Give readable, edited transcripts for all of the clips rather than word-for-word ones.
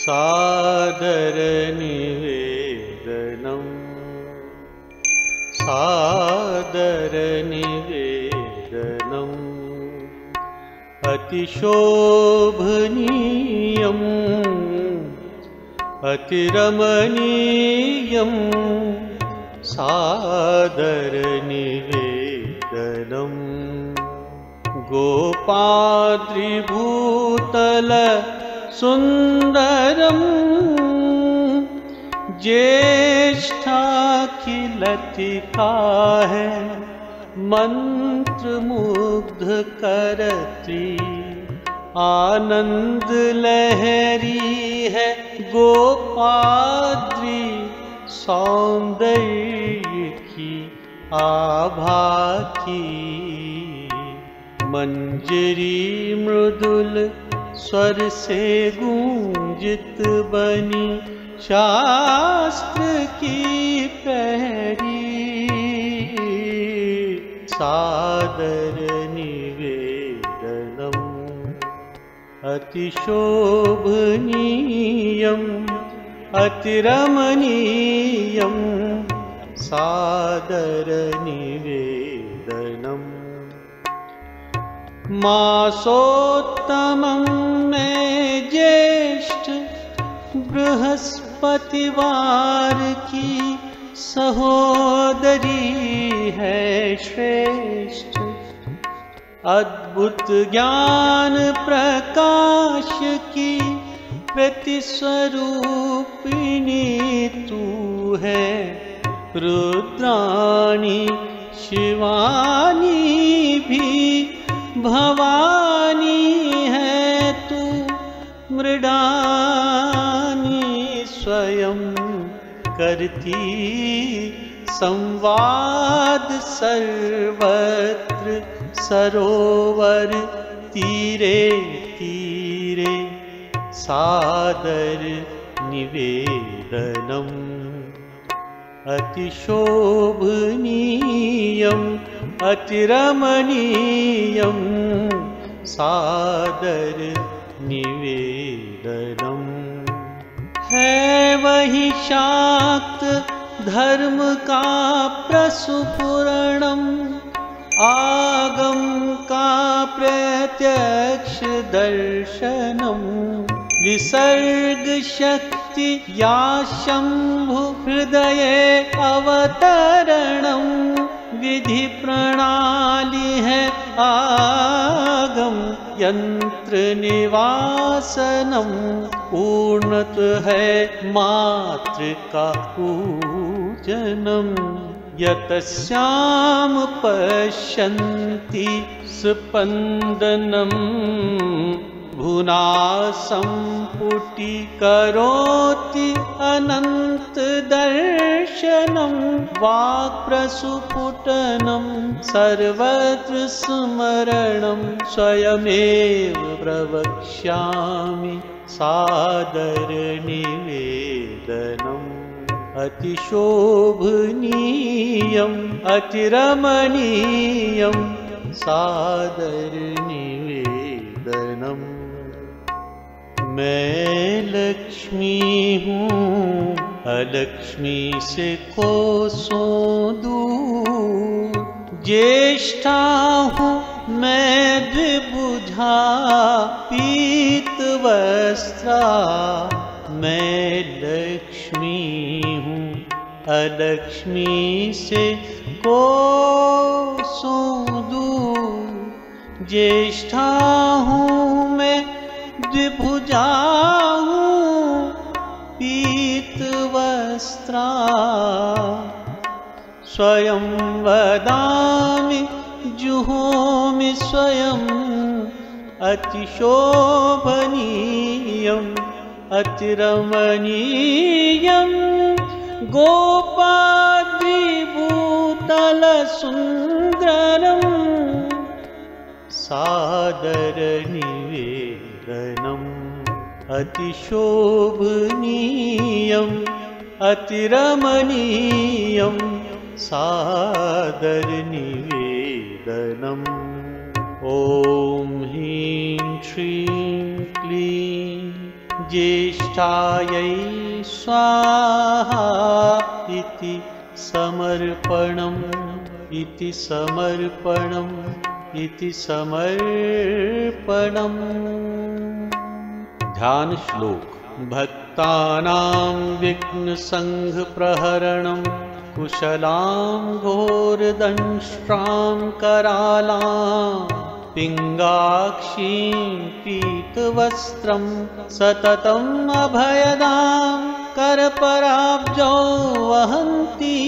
सादरनिवेदनम् सादरनिवेदनम् अतिशोभनीयम् अतिरमणीयम् सादरनिवेदनम् गोपाद्रिभूतल सुंदरम् ज्येष्ठाखिलतिका है मंत्रमुग्ध करती आनंद लहरी है गोपाद्री सौंदर्य की आभा की मंजरी मृदुल स्वर से गूंजित बनी शास्त्र की पहरी सादर निवेदनम् अतिशोभनीयम् अतिरमणीयम् सादर निवेदनम् मासोत्तमं में ज्येष्ठ बृहस्पतिवार की सहोदरी है श्रेष्ठ अद्भुत ज्ञान प्रकाश की प्रतिस्वरूपिणी तू है रुद्राणी शिवानी भी भवानी है तू मृडानी स्वयं करती संवाद सर्वत्र सरोवर तीरे तीरे सादर निवेदनम् अतिशोभनीयम् अतिरमणीयम् सादर निवेदनम् है वही शाक्त धर्म का प्रसुपुरणम् आगम का प्रत्यक्ष दर्शनम् विसर्ग शक्ति या शंभु हृदय अवतरणम् विधि प्रणाली है आगम यंत्र निवासनम् पूर्णत है मातृका पूजनम् यतस्याम पश्यन्ति स्पन्दनम् भुना सम्पुटीकरोति अनंत दर्शनम् वाक्प्रसुपुटनम् सर्वत्र स्मरणम् स्वयमेव प्रवक्ष्यामि सादर निवेदनम् अतिशोभनीयम् अतिरमणीयम् सादर निवेदनम् मैं लक्ष्मी हूँ अलक्ष्मी से कोसों दूर ज्येष्ठा हूँ मैं द्विभुजा पीत वस्त्रा मैं लक्ष्मी हूँ अलक्ष्मी से कोसों दूर ज्येष्ठा हूँ मैं द्विभुजा हूँ पीत वस्त्रा स्वयं वदामि जुहोमि स्वयं अतिशोभनीयम् अतिरमणीयम् गोपाद्रिभूतल सुंदरम् सादर निवेदनम् अतिशोभनीयम् अतिरमणीयम् सादर निवेदनम् ॐ ह्रीं श्रीं क्लीं ज्येष्ठायै स्वाहा इति समर्पणम् इति समर्पणम् इति समर्पणम्। ध्यान श्लोक। भक्तानां विघ्नसंघप्रहरणं कुशलां घोरदंष्ट्रां करालां पिङ्गाक्षीं पीतवस्त्रं सततम् अभयदां करपराब्जौ वहन्ती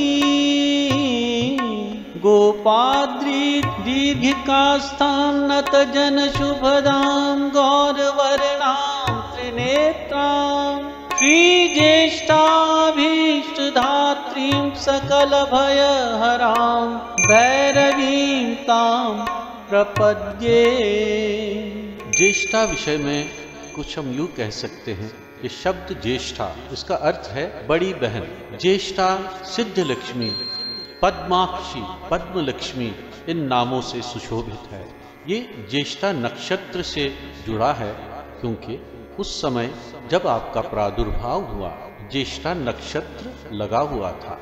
गोपाद्री दीर्घिकास्थां नतजनशुभदां गौरवर्णां त्रिनेत्रां श्रीज्येष्ठाभीष्टधात्रीं सकलभयहरां भैरवीं तां प्रपद्ये। ज्येष्ठा विषय में कुछ हम यूँ कह सकते हैं कि शब्द ज्येष्ठा, इसका अर्थ है बड़ी बहन। ज्येष्ठा, सिद्ध लक्ष्मी, पद्माक्षी, पद्मलक्ष्मी इन नामों से सुशोभित है। ये ज्येष्ठा नक्षत्र से जुड़ा है क्योंकि उस समय जब आपका प्रादुर्भाव हुआ ज्येष्ठा नक्षत्र लगा हुआ था।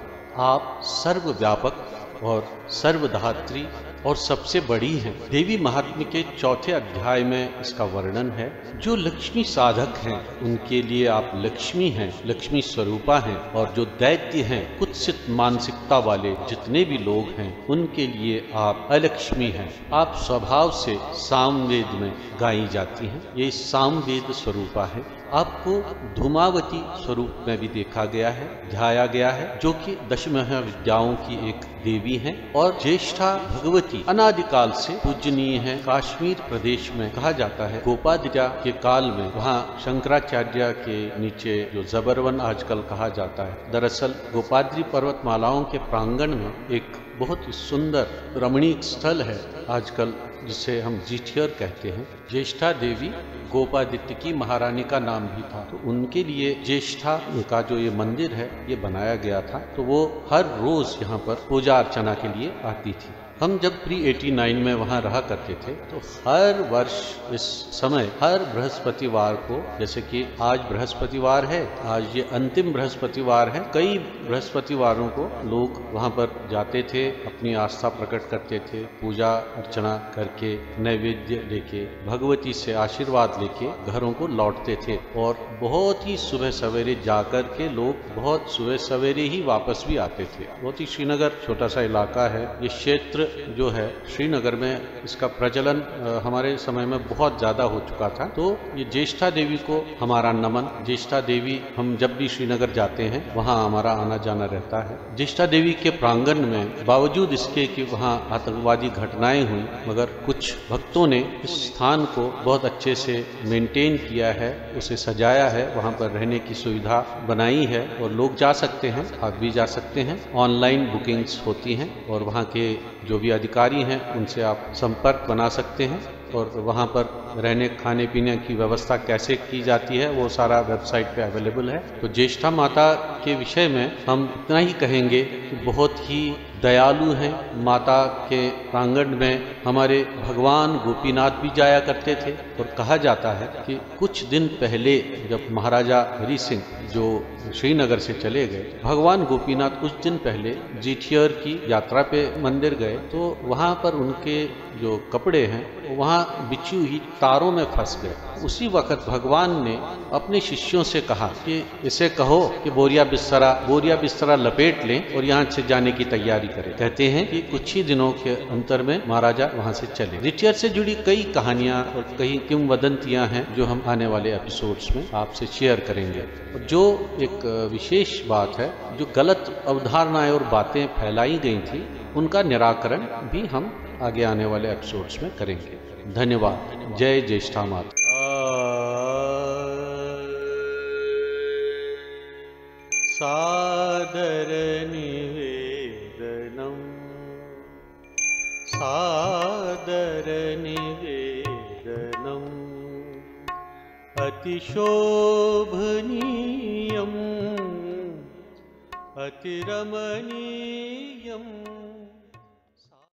आप सर्वव्यापक और सर्वधात्री और सबसे बड़ी हैं। देवी महात्म्य के 4 अध्याय में इसका वर्णन है। जो लक्ष्मी साधक हैं उनके लिए आप लक्ष्मी हैं, लक्ष्मी स्वरूपा हैं, और जो दैत्य हैं, कुत्सित मानसिकता वाले जितने भी लोग हैं उनके लिए आप अलक्ष्मी हैं। आप स्वभाव से सामवेद में गाई जाती हैं। ये सामवेद स्वरूपा है। आपको धूमावती स्वरूप में भी देखा गया है, ध्याया गया है, जो कि दश महाविद्याओं की एक देवी हैं। और ज्येष्ठा भगवती अनादिकाल से पूजनीय है। कश्मीर प्रदेश में कहा जाता है गोपादिजा के काल में वहाँ शंकराचार्य के नीचे जो जबरवन आजकल कहा जाता है, दरअसल गोपाद्री पर्वतमालाओं के प्रांगण में एक बहुत ही सुंदर रमणीक स्थल है आजकल, जिसे हम जीठियर कहते हैं। ज्येष्ठा देवी गोपादित्य की महारानी का नाम भी था, तो उनके लिए ज्येष्ठा का जो ये मंदिर है ये बनाया गया था। तो वो हर रोज यहाँ पर पूजा अर्चना के लिए आती थी। हम जब pre-89 में वहाँ रहा करते थे तो हर वर्ष इस समय हर बृहस्पतिवार को, जैसे कि आज बृहस्पतिवार है, आज ये अंतिम बृहस्पतिवार है, कई बृहस्पतिवारों को लोग वहाँ पर जाते थे, अपनी आस्था प्रकट करते थे, पूजा अर्चना करके नैवेद्य लेके भगवती से आशीर्वाद लेके घरों को लौटते थे। और बहुत ही सुबह सवेरे जाकर के लोग बहुत सुबह सवेरे ही वापस भी आते थे। बहुत ही श्रीनगर छोटा सा इलाका है। ये क्षेत्र जो है श्रीनगर में इसका प्रचलन हमारे समय में बहुत ज़्यादा हो चुका था। तो ये ज्येष्ठा देवी को हमारा नमन। ज्येष्ठा देवी हम जब भी श्रीनगर जाते हैं वहाँ हमारा आना जाना रहता है। ज्येष्ठा देवी के प्रांगण में बावजूद इसके कि वहाँ आतंकवादी घटनाएं हुई, मगर कुछ भक्तों ने इस स्थान को बहुत अच्छे से मेंटेन किया है, उसे सजाया है, वहाँ पर रहने की सुविधा बनाई है और लोग जा सकते हैं, आप भी जा सकते हैं। ऑनलाइन बुकिंग्स होती हैं और वहाँ के जो भी अधिकारी हैं उनसे आप संपर्क बना सकते हैं। और वहाँ पर रहने खाने पीने की व्यवस्था कैसे की जाती है वो सारा वेबसाइट पे अवेलेबल है। तो ज्येष्ठा माता के विषय में हम इतना ही कहेंगे कि बहुत ही दयालु हैं। माता के प्रांगण में हमारे भगवान गोपीनाथ भी जाया करते थे। और कहा जाता है कि कुछ दिन पहले जब महाराजा हरि सिंह जो श्रीनगर से चले गए, भगवान गोपीनाथ कुछ दिन पहले जीठियर की यात्रा पे मंदिर गए, तो वहाँ पर उनके जो कपड़े हैं वहाँ बिछी हुई तारों में फंस गए। उसी वक्त भगवान ने अपने शिष्यों से कहा कि इसे कहो कि बोरिया बिस्तरा लपेट लें और यहाँ से जाने की तैयारी करें। कहते हैं कि कुछ ही दिनों के अंतर में महाराजा वहाँ से चले। जीठियर से जुड़ी कई कहानियाँ और कई किंवदंतियाँ हैं जो हम आने वाले एपिसोड्स में आपसे शेयर करेंगे। और जो एक विशेष बात है, जो गलत अवधारणाएं और बातें फैलाई गई थी उनका निराकरण भी हम आगे आने वाले एपिसोड्स में करेंगे। धन्यवाद। जय ज्येष्ठा माता। सादर निवेदनम सादर निवेदनम अतिशोभनीयम् अतिरमणीयम्